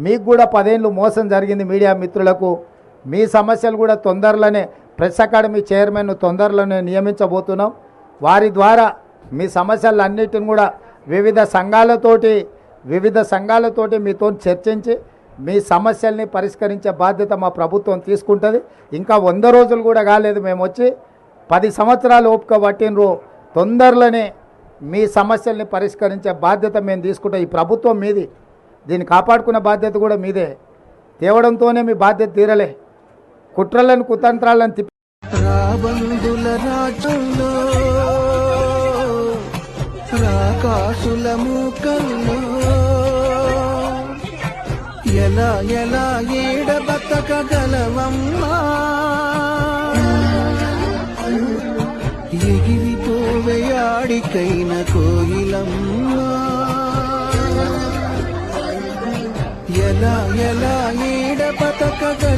మీకు కూడా 10 ఏళ్ళు మోసం జరిగింది మీడియా మిత్రులకు. మీ సమస్యలు కూడా తొందరలోనే ప్రెస్ అకాడమీ చైర్మన్ తొందరలోనే నియమించబోతున్నాం. వారి ద్వారా మీ సమస్యలన్నిటిని కూడా వివిధ సంఘాలతోటి మీతో చర్చించి మీ సమస్యల్ని పరిష్కరించే బాధ్యత మా ప్రభుత్వం తీసుకుంటుంది. ఇంకా 100 రోజులు కూడా కాలేదు, మేము వచ్చి 10 సంవత్సరాలు ఓపిక పట్టినరు. తొందరలోనే మీ సమస్యల్ని పరిష్కరించే బాధ్యత మేము తీసుకుంటాం. ఈ ప్రభుత్వం మీది, దీన్ని కాపాడుకునే బాధ్యత కూడా మీదే. తేవడంతోనే మీ బాధ్యత తీరలే. కుట్రలను కుతంత్రాలను తిప్పి రాబందుల రాజ్యంలో రాకాసుల మూకల్లో ఎలా ఎలా ఏడ బతకగలవమ్మా, ఎగిరిపోవే ఆడికైన కోయిలమ్మా, ఎలా ఎలా ఏడ బతకగల